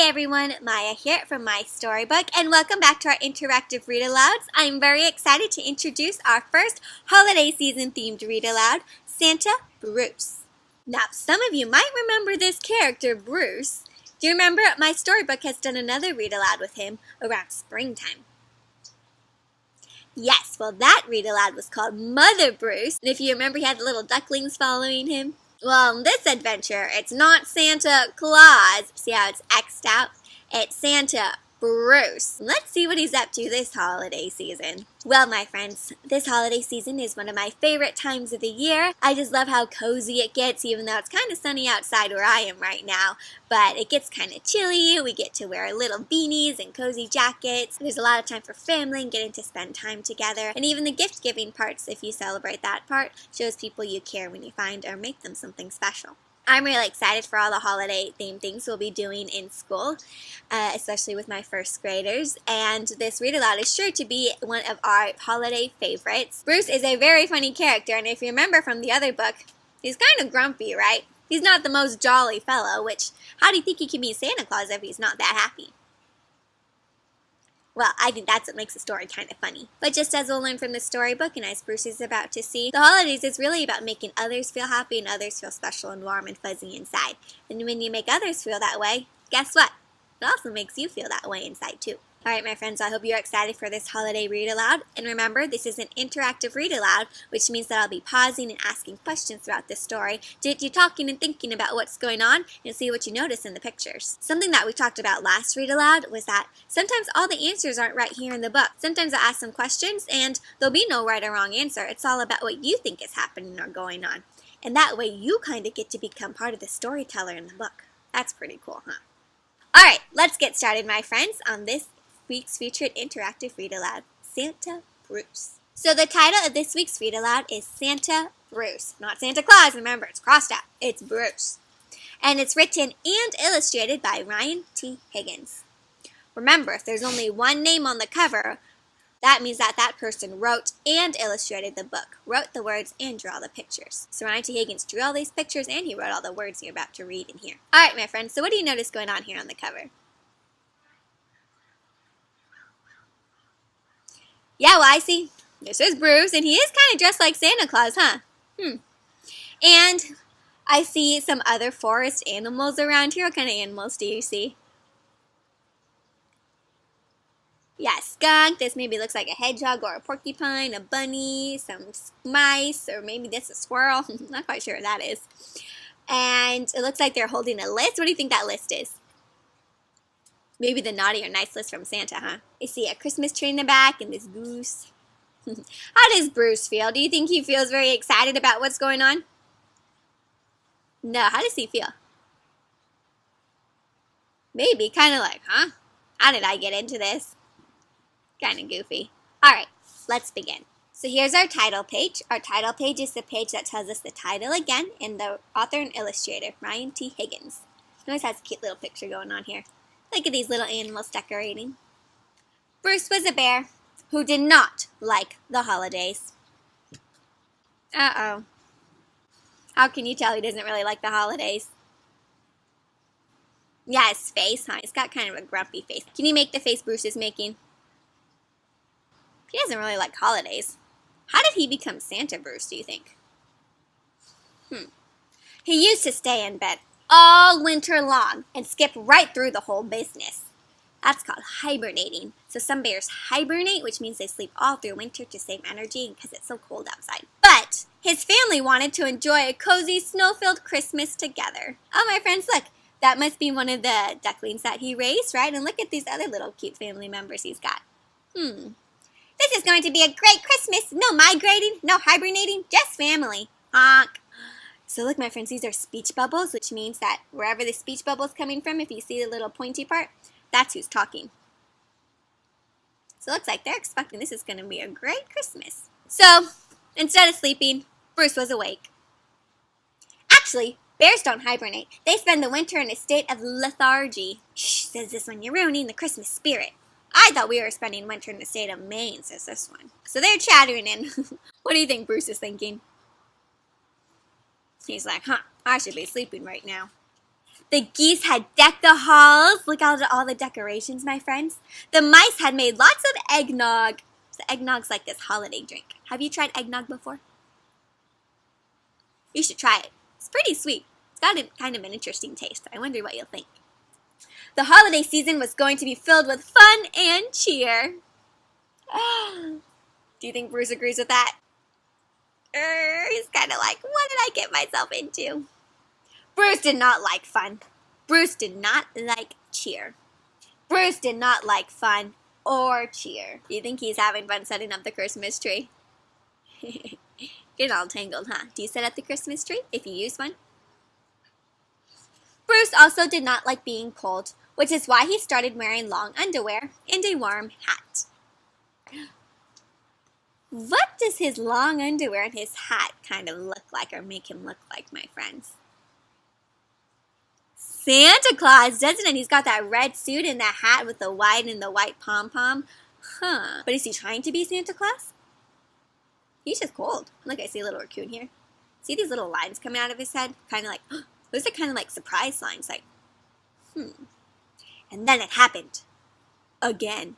Hey everyone, Maya here from MaiStoryBook, and welcome back to our interactive read-alouds. I'm very excited to introduce our first holiday season themed read-aloud, Santa Bruce. Now, some of you might remember this character, Bruce. Do you remember MaiStoryBook has done another read-aloud with him around springtime? Yes, well that read-aloud was called Mother Bruce, and if you remember he had the little ducklings following him. Well, in this adventure, it's not Santa Claus. See how it's X'd out? It's Santa Bruce. Let's see what he's up to this holiday season. Well, my friends, this holiday season is one of my favorite times of the year. I just love how cozy it gets, even though it's kind of sunny outside where I am right now. But it gets kind of chilly. We get to wear little beanies and cozy jackets. There's a lot of time for family and getting to spend time together. And even the gift-giving parts, if you celebrate that part, shows people you care when you find or make them something special. I'm really excited for all the holiday-themed things we'll be doing in school, especially with my first graders, and this read-aloud is sure to be one of our holiday favorites. Bruce is a very funny character, and if you remember from the other book, he's kind of grumpy, right? He's not the most jolly fellow, which, how do you think he can be Santa Claus if he's not that happy? Well, I think that's what makes the story kind of funny. But just as we'll learn from the storybook, and as Bruce is about to see, the holidays is really about making others feel happy and others feel special and warm and fuzzy inside. And when you make others feel that way, guess what? It also makes you feel that way inside too. Alright my friends, I hope you're excited for this holiday read-aloud. And remember, this is an interactive read-aloud, which means that I'll be pausing and asking questions throughout the story to get you talking and thinking about what's going on and see what you notice in the pictures. Something that we talked about last read-aloud was that sometimes all the answers aren't right here in the book. Sometimes I ask some questions and there'll be no right or wrong answer. It's all about what you think is happening or going on. And that way you kind of get to become part of the storyteller in the book. That's pretty cool, huh? Alright, let's get started my friends on this week's featured interactive read-aloud, Santa Bruce. So the title of this week's read-aloud is Santa Bruce. Not Santa Claus, remember, it's crossed out. It's Bruce. And it's written and illustrated by Ryan T. Higgins. Remember, if there's only one name on the cover, that means that that person wrote and illustrated the book, wrote the words and drew all the pictures. So Ryan T. Higgins drew all these pictures and he wrote all the words you're about to read in here. Alright, my friends, so what do you notice going on here on the cover? Yeah, well, I see. This is Bruce, and he is kind of dressed like Santa Claus, huh? And I see some other forest animals around here. What kind of animals do you see? Yeah, skunk. This maybe looks like a hedgehog or a porcupine, a bunny, some mice, or maybe this is a squirrel. Not quite sure what that is. And it looks like they're holding a list. What do you think that list is? Maybe the naughty or nice list from Santa, huh? I see a Christmas tree in the back and this goose. How does Bruce feel? Do you think he feels very excited about what's going on? No, how does he feel? Maybe, kind of like, huh? How did I get into this? Kind of goofy. Alright, let's begin. So here's our title page. Our title page is the page that tells us the title again, and the author and illustrator, Ryan T. Higgins. He always has a cute little picture going on here. Look at these little animals decorating. Bruce was a bear who did not like the holidays. Uh-oh. How can you tell he doesn't really like the holidays? Yeah, his face, huh? He's got kind of a grumpy face. Can you make the face Bruce is making? He doesn't really like holidays. How did he become Santa Bruce, do you think? He used to stay in bed all winter long and skip right through the whole business. That's called hibernating. So some bears hibernate, which means they sleep all through winter to save energy because it's so cold outside. But his family wanted to enjoy a cozy, snow-filled Christmas together. Oh, my friends, look. That must be one of the ducklings that he raised, right? And look at these other little cute family members he's got. This is going to be a great Christmas. No migrating, no hibernating, just family. Honk. So look, my friends, these are speech bubbles, which means that wherever the speech bubble is coming from, if you see the little pointy part, that's who's talking. So it looks like they're expecting this is going to be a great Christmas. So, instead of sleeping, Bruce was awake. Actually, bears don't hibernate. They spend the winter in a state of lethargy. Shh, says this one, you're ruining the Christmas spirit. I thought we were spending winter in the state of Maine, says this one. So they're chattering in. What do you think Bruce is thinking? He's like, I should be sleeping right now. The geese had decked the halls. Look out at all the decorations, my friends. The mice had made lots of eggnog. So eggnog's like this holiday drink. Have you tried eggnog before? You should try it. It's pretty sweet. It's got kind of an interesting taste. I wonder what you'll think. The holiday season was going to be filled with fun and cheer. Do you think Bruce agrees with that? He's kind of like, what did I get myself into? Bruce did not like fun. Bruce did not like cheer. Bruce did not like fun or cheer. Do you think he's having fun setting up the Christmas tree? Getting all tangled, huh? Do you set up the Christmas tree if you use one? Bruce also did not like being cold, which is why he started wearing long underwear and a warm hat. What does his long underwear and his hat kind of look like or make him look like, my friends? Santa Claus, doesn't it? He's got that red suit and that hat with the white and the white pom-pom. Huh. But is he trying to be Santa Claus? He's just cold. Look, I see a little raccoon here. See these little lines coming out of his head? Kind of like, those are kind of like surprise lines. Like, And then it happened. Again.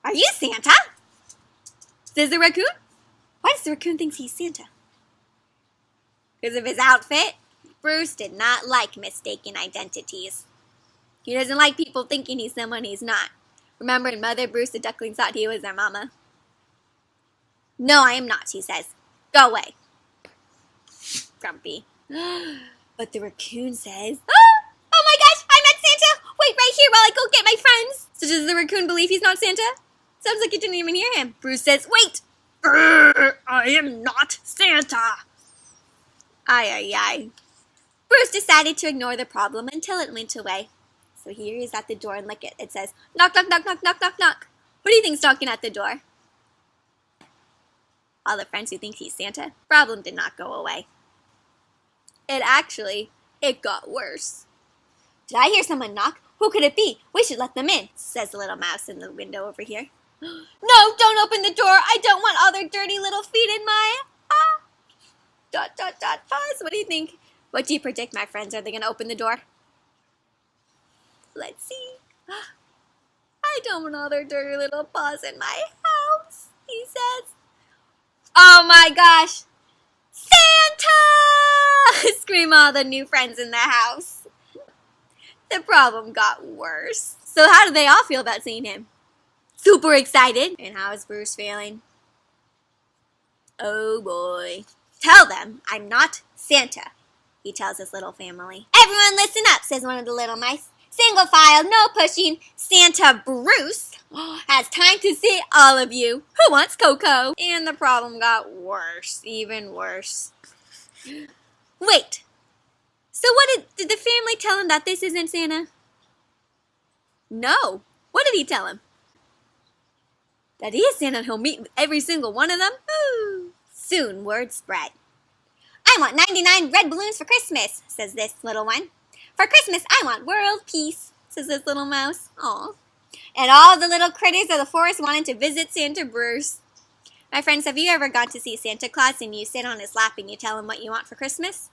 Are you Santa? Says the raccoon. Why does the raccoon think he's Santa? Because of his outfit? Bruce did not like mistaken identities. He doesn't like people thinking he's someone he's not. Remember in Mother, Bruce the duckling thought he was their mama? No, I am not, he says. Go away. Grumpy. But the raccoon says, oh my gosh, I met Santa! Wait right here while I go get my friends! So does the raccoon believe he's not Santa? Sounds like you didn't even hear him. Bruce says, wait! I am not Santa! Ay. Bruce decided to ignore the problem until it went away. So here he's at the door and look, it says, knock, knock, knock, knock, knock, knock, knock. What do you think's knocking at the door? All the friends who think he's Santa. Problem did not go away. It got worse. Did I hear someone knock? Who could it be? We should let them in, says the little mouse in the window over here. No, don't open the door. I don't want all their dirty little feet in my... Pause. What do you think? What do you predict, my friends? Are they going to open the door? Let's see. I don't want all their dirty little paws in my house, he says. Oh my gosh! Santa! Scream all the new friends in the house. The problem got worse. So how do they all feel about seeing him? Super excited. And how is Bruce feeling? Oh boy. Tell them I'm not Santa, he tells his little family. Everyone listen up, says one of the little mice. Single file, no pushing. Santa Bruce has time to see all of you. Who wants cocoa? And the problem got worse, even worse. Wait. So what did the family tell him that this isn't Santa? No. What did he tell him? That he is Santa and he'll meet with every single one of them? Ooh. Soon word spread. I want 99 red balloons for Christmas, says this little one. For Christmas, I want world peace, says this little mouse. Aw. And all the little critters of the forest wanted to visit Santa Bruce. My friends, have you ever gone to see Santa Claus and you sit on his lap and you tell him what you want for Christmas?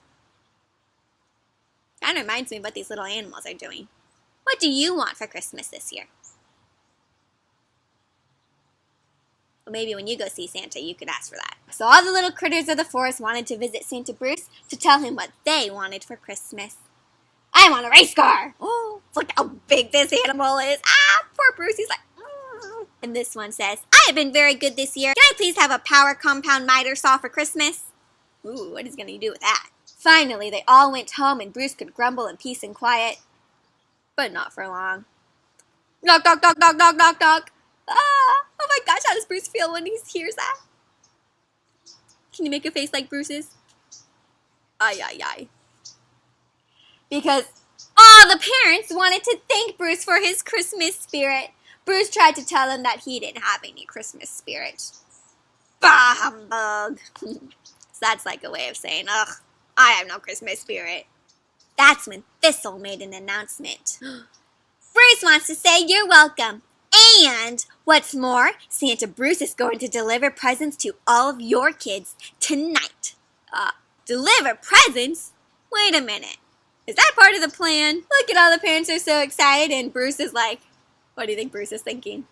Kind of reminds me of what these little animals are doing. What do you want for Christmas this year? Well, maybe when you go see Santa, you could ask for that. So all the little critters of the forest wanted to visit Santa Bruce to tell him what they wanted for Christmas. I want a race car. Oh, look how big this animal is. Poor Bruce. He's like, And this one says, I have been very good this year. Can I please have a power compound miter saw for Christmas? Ooh, what is he going to do with that? Finally, they all went home and Bruce could grumble in peace and quiet. But not for long. Knock, knock, knock, knock, knock, knock, knock. Oh my gosh, how does Bruce feel when he hears that? Can you make a face like Bruce's? Ay. Because all the parents wanted to thank Bruce for his Christmas spirit. Bruce tried to tell them that he didn't have any Christmas spirit. Bah, humbug. So that's like a way of saying, ugh, I have no Christmas spirit. That's when Thistle made an announcement. Bruce wants to say you're welcome. And what's more, Santa Bruce is going to deliver presents to all of your kids tonight. Deliver presents? Wait a minute. Is that part of the plan? Look at all the parents are so excited, and Bruce is like, what do you think Bruce is thinking?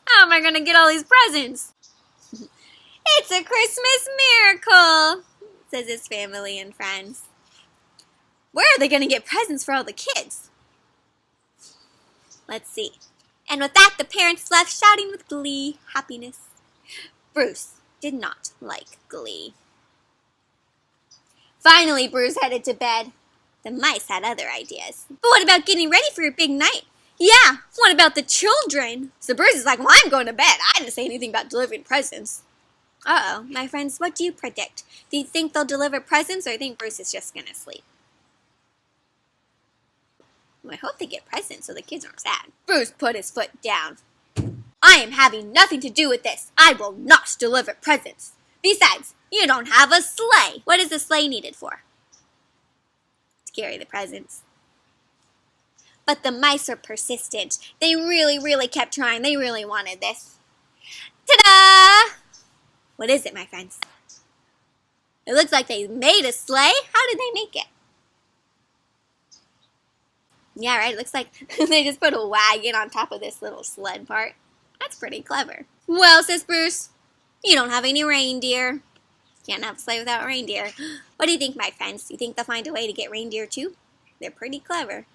How am I going to get all these presents? It's a Christmas miracle, says his family and friends. Where are they going to get presents for all the kids? Let's see. And with that, the parents left shouting with glee, happiness. Bruce did not like glee. Finally, Bruce headed to bed. The mice had other ideas. But what about getting ready for your big night? Yeah, what about the children? So Bruce is like, well, I'm going to bed. I didn't say anything about delivering presents. Uh-oh, my friends, what do you predict? Do you think they'll deliver presents, or do you think Bruce is just going to sleep? Well, I hope they get presents so the kids aren't sad. Bruce put his foot down. I am having nothing to do with this. I will not deliver presents. Besides, you don't have a sleigh. What is a sleigh needed for? To carry the presents. But the mice were persistent. They really kept trying. They really wanted this. Ta-da! What is it, my friends? It looks like they made a sleigh. How did they make it? Yeah, right, it looks like they just put a wagon on top of this little sled part. That's pretty clever. Well, says Bruce, you don't have any reindeer. Can't have a sleigh without reindeer. What do you think, my friends? Do you think they'll find a way to get reindeer too? They're pretty clever.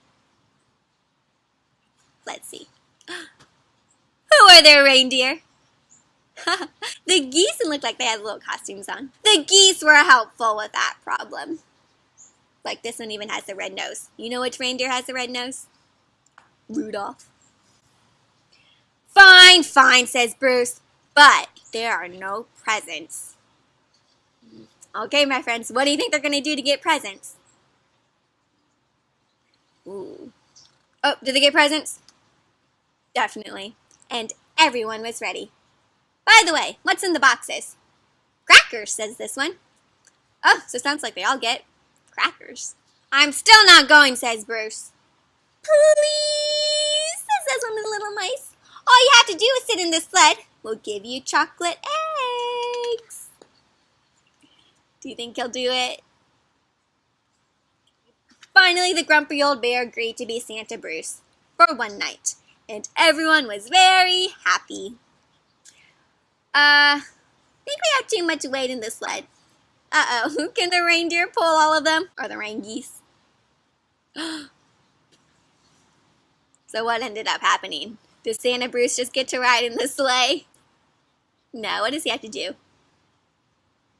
Let's see. Who are their reindeer? The geese looked like they had little costumes on. The geese were helpful with that problem. Like this one even has the red nose. You know which reindeer has the red nose? Rudolph. Fine, fine, says Bruce. But there are no presents. Okay, my friends, what do you think they're going to do to get presents? Ooh. Oh, did they get presents? Definitely. And everyone was ready. By the way, what's in the boxes? Crackers, says this one. Oh, so it sounds like they all get crackers. I'm still not going, says Bruce. Please, says one of the little mice. All you have to do is sit in this sled. We'll give you chocolate eggs. Do you think he'll do it? Finally, the grumpy old bear agreed to be Santa Bruce for one night, and everyone was very happy. Think we have too much weight in the sled. Uh-oh, can the reindeer pull all of them? Or the rain geese? So what ended up happening? Does Santa Bruce just get to ride in the sleigh? No, what does he have to do?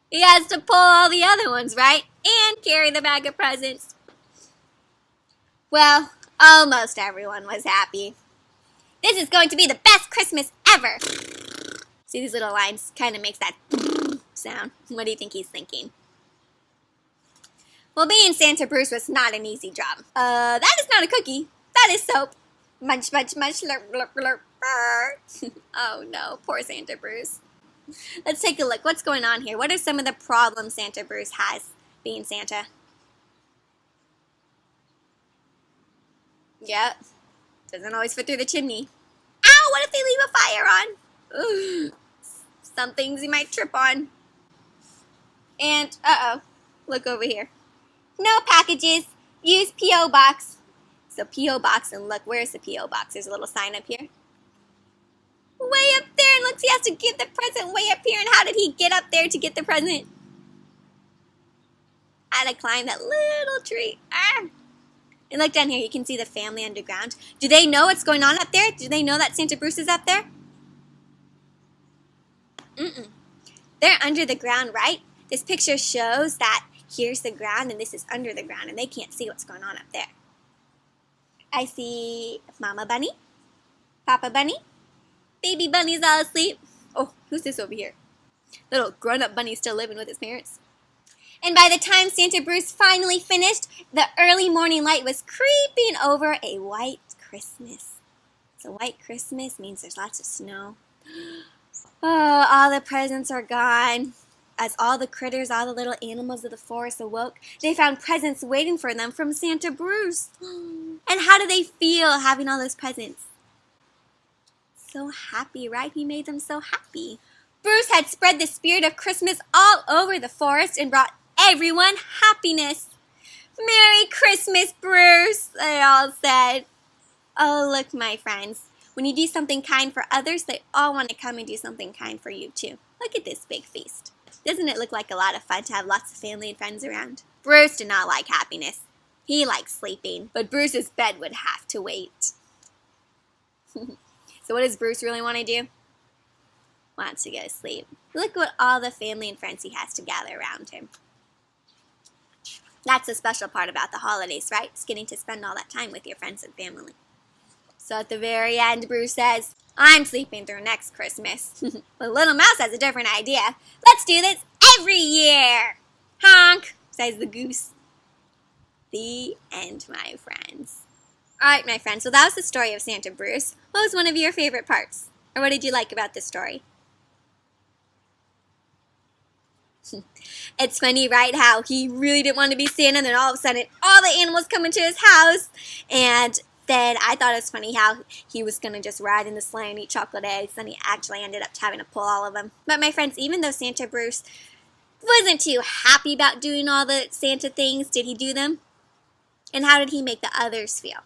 He has to pull all the other ones, right? And carry the bag of presents. Well, almost everyone was happy. This is going to be the best Christmas ever. See these little lines? Kind of makes that sound. What do you think he's thinking? Well, being Santa Bruce was not an easy job. That is not a cookie. That is soap. Munch, munch, munch, slurp, slurp, slurp. Oh no, poor Santa Bruce. Let's take a look. What's going on here? What are some of the problems Santa Bruce has being Santa? Yep. Doesn't always fit through the chimney. Ow, what if they leave a fire on? Ugh. Some things you might trip on. And, uh-oh, look over here. No packages. Use P.O. Box. So P.O. Box, and look, where's the P.O. Box? There's a little sign up here. Way up there, and looks, he has to get the present way up here. And how did he get up there to get the present? Had to climb that little tree. Ah. And look down here, you can see the family underground. Do they know what's going on up there? Do they know that Santa Bruce is up there? Mm-mm. They're under the ground, right? This picture shows that here's the ground and this is under the ground, and they can't see what's going on up there. I see Mama Bunny, Papa Bunny, Baby Bunny's all asleep. Oh, who's this over here? Little grown-up bunny still living with his parents. And by the time Santa Bruce finally finished, the early morning light was creeping over a white Christmas. So white Christmas means there's lots of snow. Oh, all the presents are gone. As all the critters, all the little animals of the forest awoke, they found presents waiting for them from Santa Bruce. And how do they feel having all those presents? So happy, right? He made them so happy. Bruce had spread the spirit of Christmas all over the forest and brought everyone happiness. Merry Christmas, Bruce, they all said. Oh, look, my friends. When you do something kind for others, they all want to come and do something kind for you, too. Look at this big feast. Doesn't it look like a lot of fun to have lots of family and friends around? Bruce did not like happiness. He liked sleeping, but Bruce's bed would have to wait. So what does Bruce really want to do? Wants to go to sleep. Look what all the family and friends he has to gather around him. That's the special part about the holidays, right? It's getting to spend all that time with your friends and family. So at the very end, Bruce says, I'm sleeping through next Christmas. But Little Mouse has a different idea. Let's do this every year. Honk, says the goose. The end, my friends. All right, my friends, so that was the story of Santa Bruce. What was one of your favorite parts? Or what did you like about this story? It's funny, right, how he really didn't want to be Santa, and then all of a sudden all the animals come into his house. And then I thought it was funny how he was going to just ride in the sleigh and eat chocolate eggs, and he actually ended up having to pull all of them. But my friends, even though Santa Bruce wasn't too happy about doing all the Santa things, did he do them? And how did he make the others feel?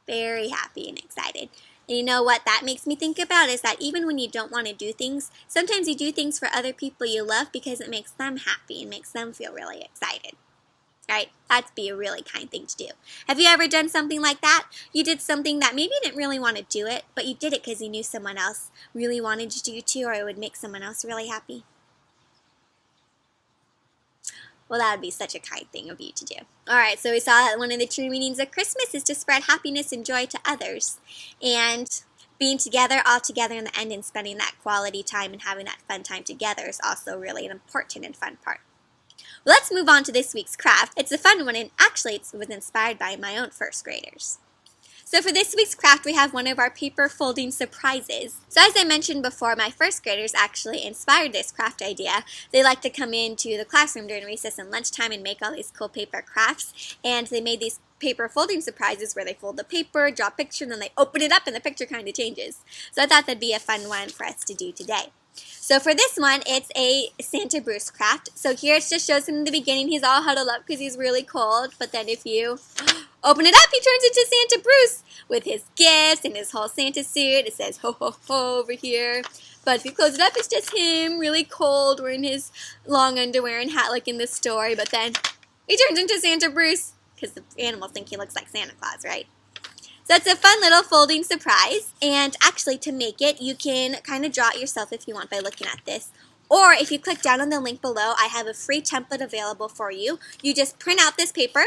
Very happy and excited. And you know what that makes me think about is that even when you don't want to do things, sometimes you do things for other people you love because it makes them happy and makes them feel really excited. Right? That'd be a really kind thing to do. Have you ever done something like that? You did something that maybe you didn't really want to do it, but you did it because you knew someone else really wanted you to do it too, or it would make someone else really happy. Well, that would be such a kind thing of you to do. All right, so we saw that one of the true meanings of Christmas is to spread happiness and joy to others. And being together, all together in the end, and spending that quality time and having that fun time together is also really an important and fun part. Well, let's move on to this week's craft. It's a fun one, and actually it was inspired by my own first graders. So for this week's craft, we have one of our paper folding surprises. So as I mentioned before, my first graders actually inspired this craft idea. They like to come into the classroom during recess and lunchtime and make all these cool paper crafts. And they made these paper folding surprises where they fold the paper, draw a picture, and then they open it up and the picture kind of changes. So I thought that'd be a fun one for us to do today. So for this one, it's a Santa Bruce craft. So here it just shows him in the beginning. He's all huddled up because he's really cold. But then if you open it up, he turns into Santa Bruce with his gifts and his whole Santa suit. It says ho ho ho over here. But if you close it up, it's just him, really cold, wearing his long underwear and hat like in this story. But then he turns into Santa Bruce because the animals think he looks like Santa Claus, right? So it's a fun little folding surprise, and actually to make it, you can kind of draw it yourself if you want by looking at this. Or if you click down on the link below, I have a free template available for you. You just print out this paper,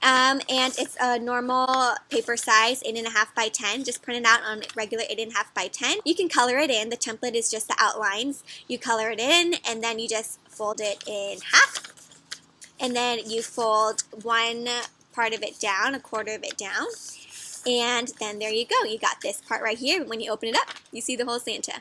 and it's a normal paper size, 8.5 by 10. Just print it out on regular 8.5 by 10. You can color it in. The template is just the outlines. You color it in, and then you just fold it in half. And then you fold one part of it down, a quarter of it down. And then there you go. You got this part right here. When you open it up, you see the whole Santa.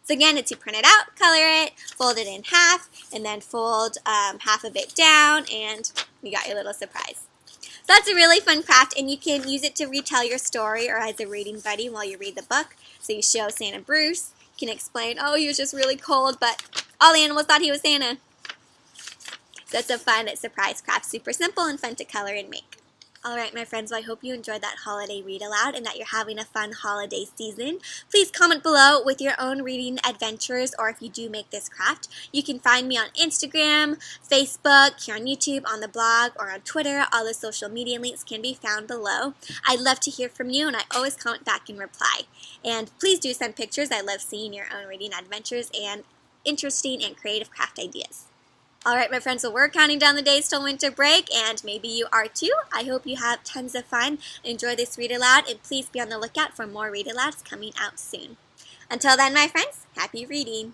So again, it's you print it out, color it, fold it in half, and then fold half of it down, and you got your little surprise. So that's a really fun craft, and you can use it to retell your story or as a reading buddy while you read the book. So you show Santa Bruce, you can explain, oh, he was just really cold, but all the animals thought he was Santa. So it's a fun surprise craft, super simple and fun to color and make. Alright, my friends, well, I hope you enjoyed that holiday read aloud and that you're having a fun holiday season. Please comment below with your own reading adventures, or if you do make this craft. You can find me on Instagram, Facebook, here on YouTube, on the blog, or on Twitter. All the social media links can be found below. I'd love to hear from you, and I always comment back and reply. And please do send pictures. I love seeing your own reading adventures and interesting and creative craft ideas. Alright, my friends, so we're counting down the days till winter break, and maybe you are too. I hope you have tons of fun. Enjoy this read aloud, and please be on the lookout for more read alouds coming out soon. Until then, my friends, happy reading.